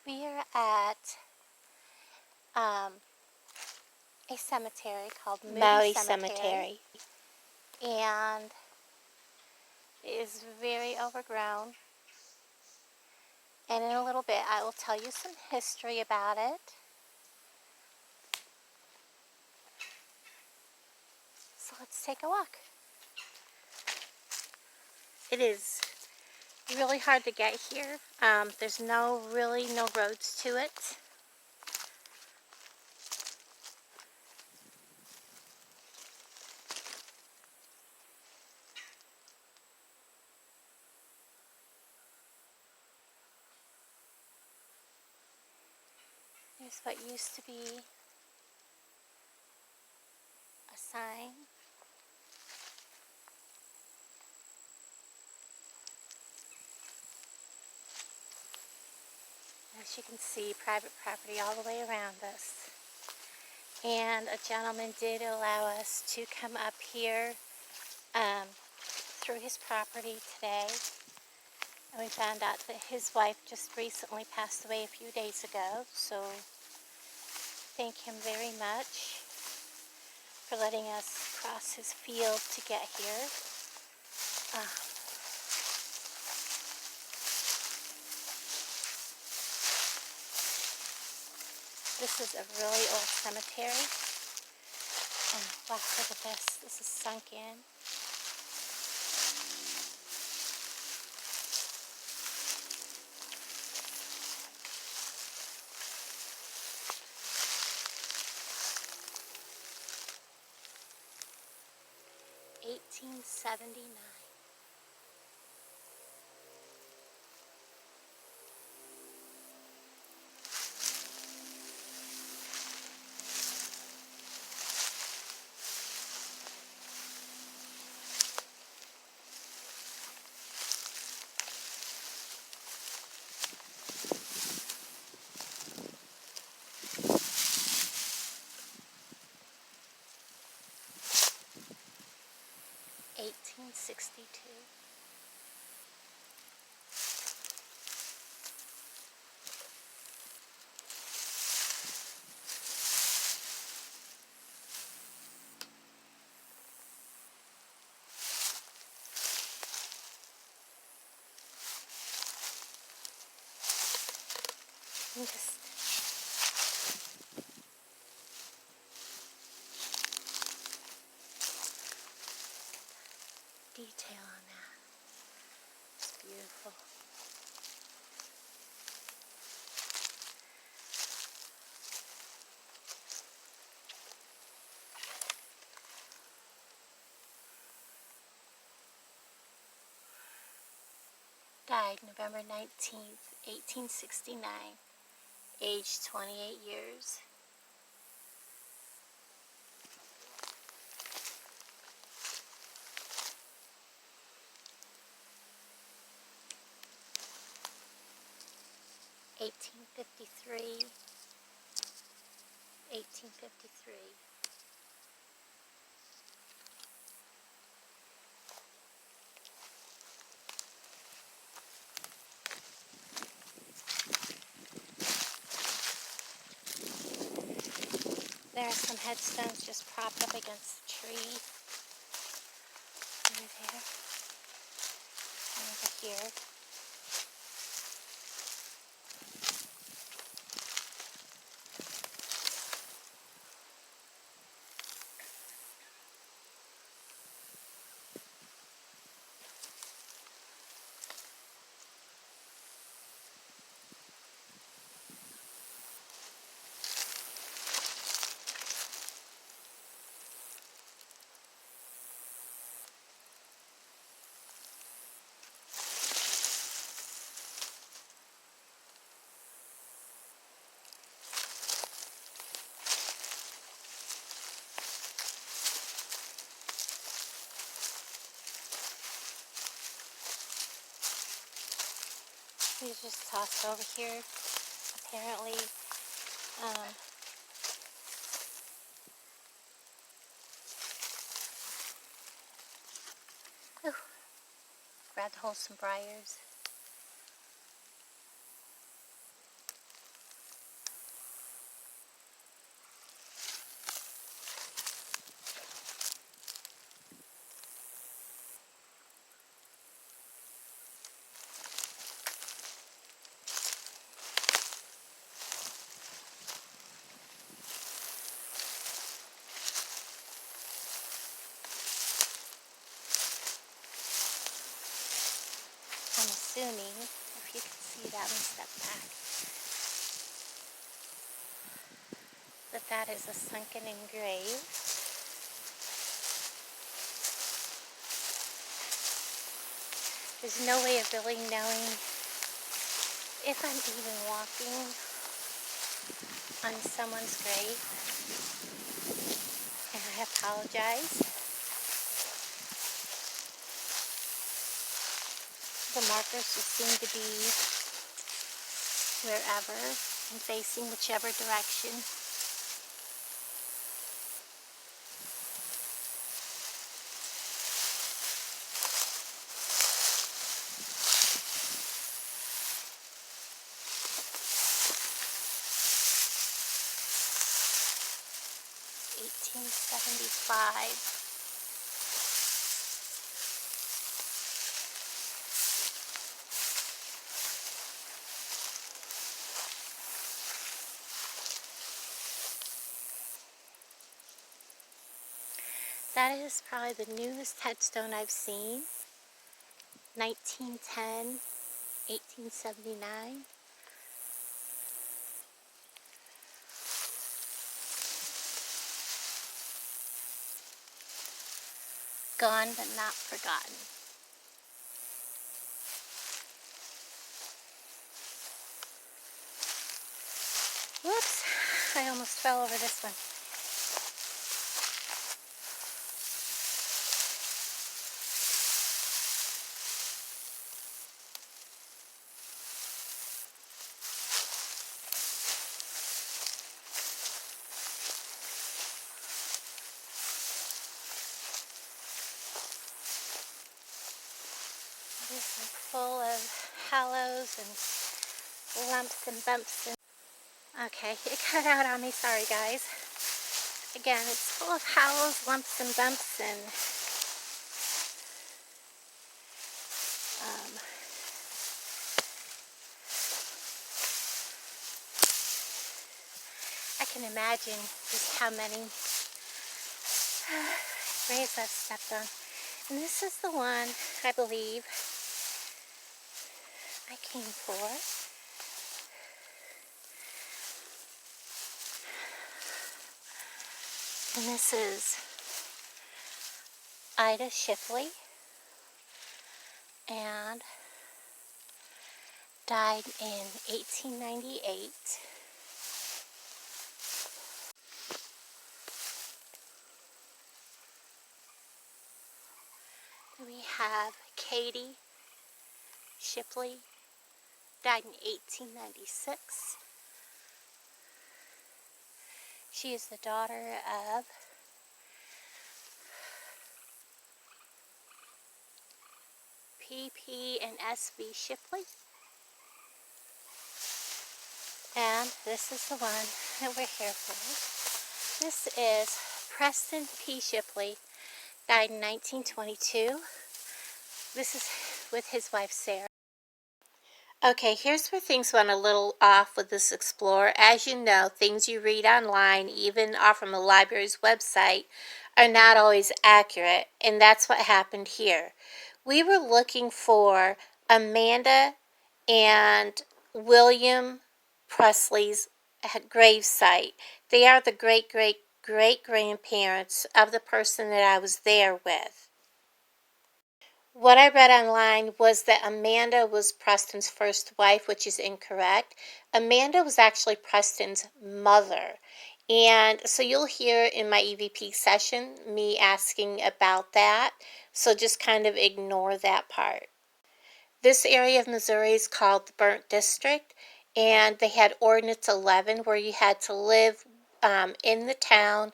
We are at a cemetery called Moody Cemetery. And it is very overgrown. And in a little bit, I will tell you some history about it. So let's take a walk. It is really hard to get here. There's really no roads to it. There's what used to be a sign. As you can see, private property all the way around us. And a gentleman did allow us to come up here through his property today. And we found out that his wife just recently passed away a few days ago. So thank him very much for letting us cross his field to get here. This is a really old cemetery. And wow, look at this. This is sunk in. $1879. $1862. And just detail on that. It's beautiful. Died November 19th, 1869, aged 28 years. $1853. There are some headstones just propped up against the tree. Over there. And over here. He was just tossed over here. Apparently, grabbed hold of some briars. assuming, if you can see that, let me step back, that is a sunken in grave. There's no way of really knowing if I'm even walking on someone's grave, and I apologize. The markers just seem to be wherever and facing whichever direction. $18.75. That is probably the newest headstone I've seen. 1910, 1879. Gone but not forgotten. Whoops, I almost fell over this one. This is full of hollows and lumps and bumps. Okay, it cut out on me, sorry guys. Again, it's full of hollows, lumps and bumps, and I can imagine just how many graves I've stepped on. And this is the one, I believe, I came for. And this is Ida Shipley, and died in 1898. We have Katie Shipley, died in 1896. She is the daughter of P.P. and S.B. Shipley. And this is the one that we're here for. This is Preston P. Shipley, died in 1922. This is with his wife Sarah. Okay, here's where things went a little off with this Explorer. As you know, things you read online, even off from a library's website, are not always accurate, and that's what happened here. We were looking for Amanda and William Presley's grave site. They are the great-great-great-grandparents of the person that I was there with. What I read online was that Amanda was Preston's first wife, which is incorrect. Amanda was actually Preston's mother. And so you'll hear in my EVP session me asking about that. So just kind of ignore that part. This area of Missouri is called the Burnt District. And they had Ordinance 11 where you had to live in the town.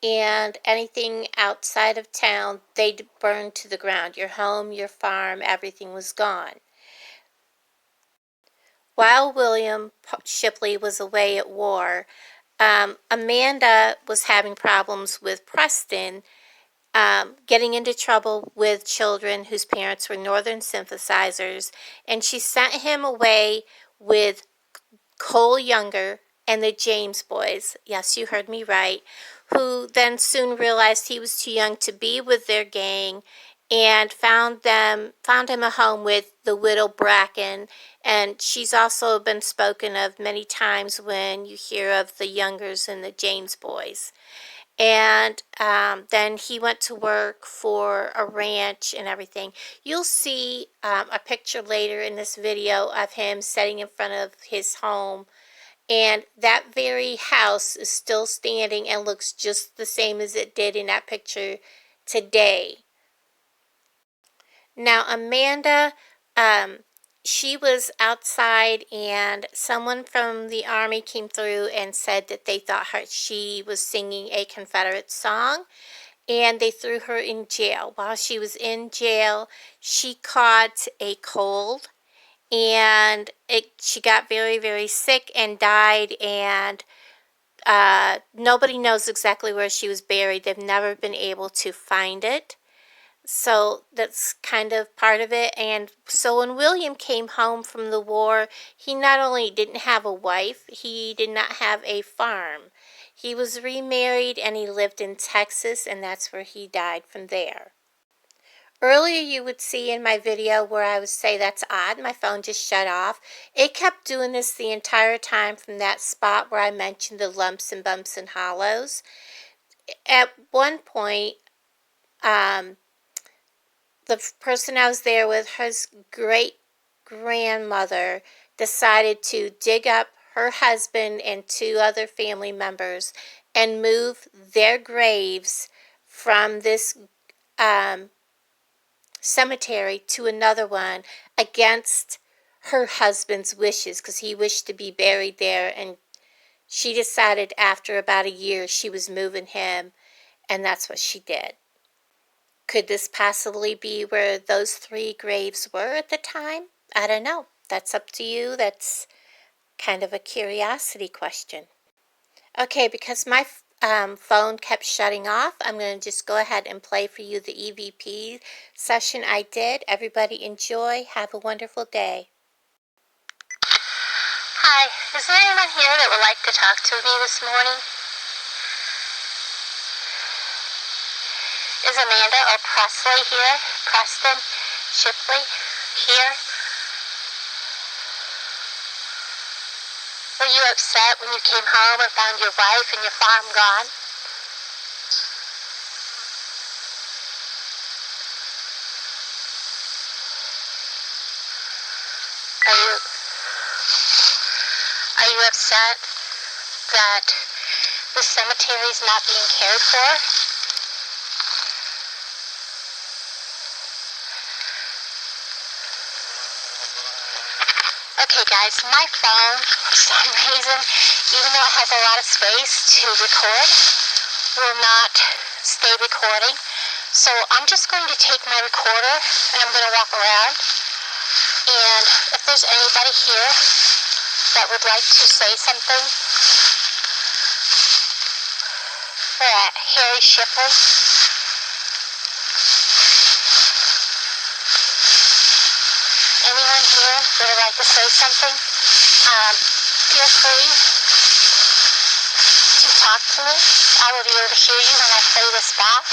And anything outside of town, they burned to the ground. Your home, your farm, everything was gone. While William Shipley was away at war, Amanda was having problems with Preston, getting into trouble with children whose parents were Northern sympathizers, and she sent him away with Cole Younger and the James boys. Yes, you heard me right. Who then soon realized he was too young to be with their gang and found him a home with the widow Bracken. And she's also been spoken of many times when you hear of the Youngers and the James boys. And then he went to work for a ranch and everything. You'll see a picture later in this video of him sitting in front of his home, and that very house is still standing and looks just the same as it did in that picture today. Now, Amanda, she was outside, and someone from the Army came through and said that they thought she was singing a Confederate song, and they threw her in jail. While she was in jail, she caught a cold, and she got very, very sick and died, and nobody knows exactly where she was buried. They've never been able to find it. So that's kind of part of it. And so when William came home from the war, he not only didn't have a wife, he did not have a farm. He was remarried and he lived in Texas, and that's where he died from there. Earlier you would see in my video where I would say that's odd, my phone just shut off. It kept doing this the entire time from that spot where I mentioned the lumps and bumps and hollows. At one point, the person I was there with, his great-grandmother, decided to dig up her husband and 2 other family members and move their graves from this cemetery to another one against her husband's wishes, because he wished to be buried there, and she decided after about a year she was moving him, and that's what she did. Could this possibly be where those 3 graves were at the time? I don't know. That's up to you. That's kind of a curiosity question. Okay, because my phone kept shutting off, I'm going to just go ahead and play for you the EVP session I did. Everybody enjoy. Have a wonderful day. Hi, is there anyone here that would like to talk to me this morning? Is Amanda or Presley here? Preston? Shipley? Here? Were you upset when you came home and found your wife and your farm gone? Are you upset that the cemetery is not being cared for? Okay guys, my phone, for some reason, even though it has a lot of space to record, will not stay recording. So I'm just going to take my recorder and I'm going to walk around. And if there's anybody here that would like to say something, we're at Harry Shipley. Anyone here that would like to say something, feel free to talk to me. I will be able to hear you when I play this back.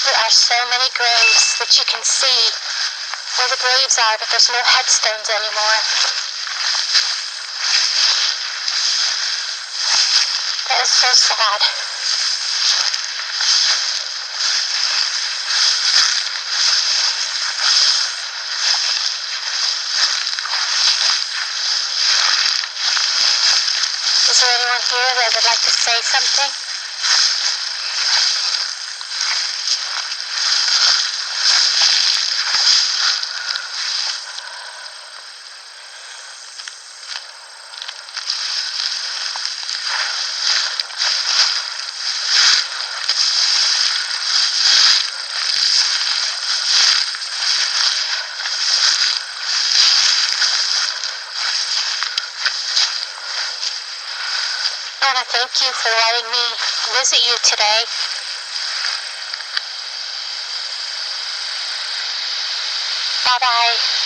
There are so many graves that you can see where the graves are, but there's no headstones anymore. That is so sad. Is there anyone here that would like to say something? And I thank you for letting me visit you today. Bye-bye.